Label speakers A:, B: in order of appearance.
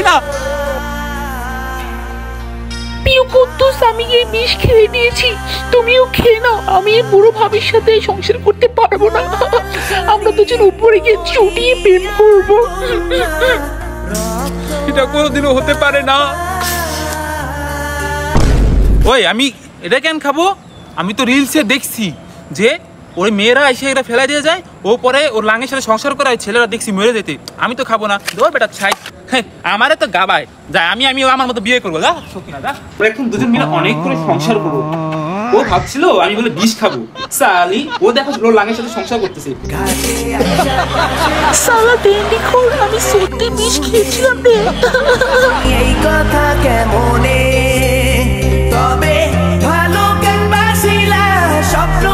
A: না।
B: প্রিয় কুদ্দুস, আমি এই বিষ খেয়ে নিয়েছি, তুমিও খেয়ে নাও। আমি এই বুড়ো ভাবির সাথে সংসার করতে পারবো না। আমরা দুজন উপরে গিয়ে চুটিয়ে প্রেম করবো।
A: এটা কোনোদিনও হতে পারে না। ওই আমি এটা কেন খাবো? আমি তো রিলসে দেখছি যে ওই মেয়েরা এসে এটা ফেলাই দিয়ে যায়, ও পরে ওর লাঙের সাথে সংসার করে, ছেলেরা দেখছি মরে যেতে। আমি তো খাবো না। দৌড় বেটা ছাই, আমারে তো গাবায় যায়। আমি আমার মতো বিয়ে করবো। যা সকিনা যা, এখন দুজন মিলে অনেক করে সংসার করবো। ও ভাবছিল আমি বলে বিষ খাবো, সালি ও দেখো ওর লাঙের সাথে সংসার করতেছে।
B: সালা দেন্ডিখোর, আমি সত্যি বিষ খেয়েছিলাম রে।
C: এই কথা কেমনে তবে ভালো কেন বাসিলা স্বপ্ন